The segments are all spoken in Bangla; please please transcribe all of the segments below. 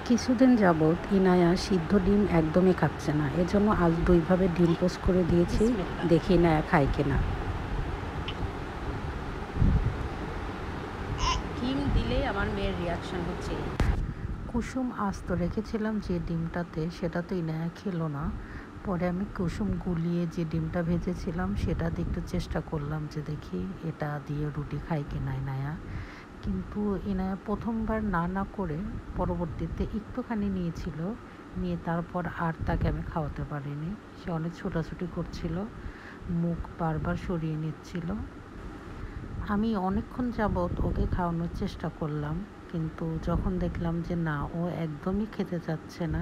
কিছুদিন যাবৎ ইনায়া সিদ্ধ ডিম একদমই খাচ্ছে না, এজন্য আজ 2 ভাবে ডিম পোস্ট করে দিয়েছি। দেখি ইনায়া খায় কিনা। ডিম দিলেই আমার মেয়ের রিয়াকশন হচ্ছে কুসুম আস্ত রেখেছিলাম যে ডিমটাতে, সেটা তো ইনায়া খেলো না। পরে আমি কুসুম গুলিয়ে যে ডিমটা ভেজেছিলাম সেটা দিয়ে একটু চেষ্টা করলাম যে দেখি এটা দিয়ে রুটি খায় কিনা ইনায়া। কিন্তু ইনায়া প্রথমবার না না করে পরবর্তীতে একটুখানি নিয়েছিল, নিয়ে তারপর আর তাকে আমি খাওয়াতে পারিনি। সে অনেক ছোটাছুটি করছিল, মুখ বারবার সরিয়ে নিচ্ছিল। আমি অনেকক্ষণ যাবৎ ওকে খাওয়ানোর চেষ্টা করলাম, কিন্তু যখন দেখলাম যে না, ও একদমই খেতে চাচ্ছে না,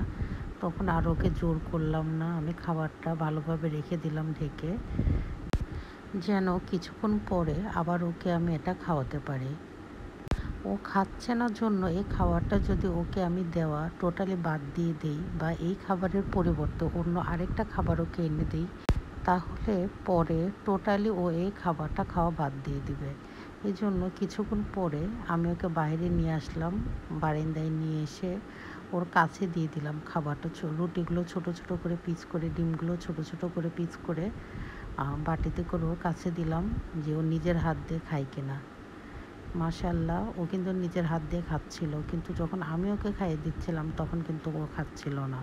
তখন আর ওকে জোর করলাম না। আমি খাবারটা ভালোভাবে রেখে দিলাম ঢেকে, যেন কিছুক্ষণ পরে আবার ওকে আমি এটা খাওয়াতে পারি। ও খাচ্ছে না জন্য এই খাবারটা যদি ওকে আমি দেওয়া টোটালি বাদ দিয়ে দিই, বা এই খাবারের পরিবর্তে অন্য আরেকটা খাবার ওকে এনে দিই, তাহলে পরে টোটালি ও এই খাবারটা খাওয়া বাদ দিয়ে দিবে। এই জন্য কিছুক্ষণ পরে আমি ওকে বাইরে নিয়ে আসলাম, বারান্দায় নিয়ে এসে ওর কাছে দিয়ে দিলাম খাবারটা। রুটিগুলো ছোট ছোট করে পিস করে, ডিমগুলো ছোট ছোট করে পিস করে বাটিতে করে ওর কাছে দিলাম, যে ও নিজের হাত দিয়ে খায় কিনা। মাশাআল্লাহ, ও কিন্তু নিজের হাত দিয়ে খাচ্ছিল, কিন্তু যখন আমি ওকে খাইয়ে দিচ্ছিলাম তখন কিন্তু ও খাচ্ছিল না।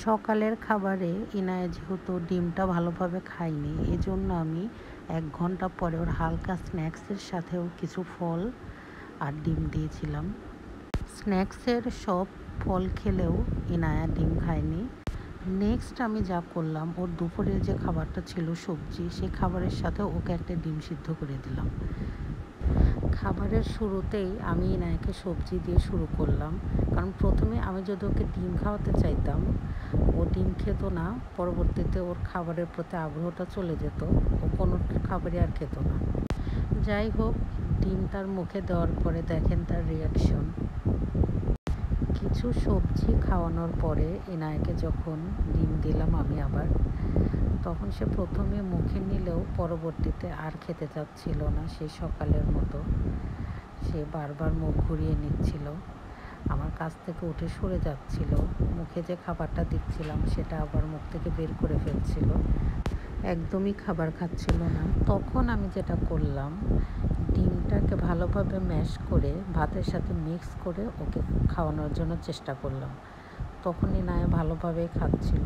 সকালের খাবারে ইনায়া যেহেতু ডিমটা ভালোভাবে খায়নি, এজন্য আমি 1 ঘন্টা পরে ওর হালকা স্ন্যাক্সের সাথেও কিছু ফল আর ডিম দিয়েছিলাম। স্ন্যাক্সের সব ফল খেলেও ইনায়া ডিম খায়নি। নেক্সট আমি যা করলাম, ওর দুপুরের যে খাবারটা ছিল সবজি, সেই খাবারের সাথে ওকে একটা ডিম সিদ্ধ করে দিলাম। খাবারের শুরুতেই আমি ইনায়াকে সবজি দিয়ে শুরু করলাম, কারণ প্রথমে আমি যদি ওকে ডিম খাওয়াতে চাইতাম, ও ডিম খেত না। পরবর্তীতে ওর খাবারের প্রতি আগ্রহটা চলে যেত, ও কোনো খাবারই আর খেত না। যাই হোক, ডিম তার মুখে দেওয়ার পরে দেখেন তার রিয়াকশন। কিছু সবজি খাওয়ানোর পরে ইনায়াকে যখন ডিম দিলাম আমি আবার, তখন সে প্রথমে মুখে নিলেও পরবর্তীতে আর খেতে চাচ্ছিল না। সেই সকালের মতো সে বারবার মুখ ঘুরিয়ে নিচ্ছিল, আমার কাছ থেকে উঠে সরে যাচ্ছিল, মুখে যে খাবারটা দিচ্ছিলাম সেটা আবার মুখ থেকে বের করে ফেলছিল, একদমই খাবার খাচ্ছিল না। তখন আমি যেটা করলাম, ডিমটাকে ভালোভাবে ম্যাশ করে ভাতের সাথে মিক্স করে ওকে খাওয়ানোর জন্য চেষ্টা করলাম। তখনই নায়া ভালোভাবে খাচ্ছিল।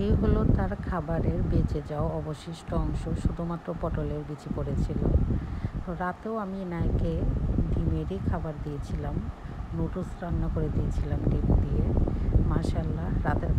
এই হলো তার খাবারের বেঁচে যাওয়া অবশিষ্ট অংশ, শুধুমাত্র পটলের বিচি পড়েছিল। রাতেও আমি নায়কে ডিমেরই খাবার দিয়েছিলাম, নুডলস রান্না করে দিয়েছিলাম ডিম দিয়ে। মাশাআল্লাহ, রাতের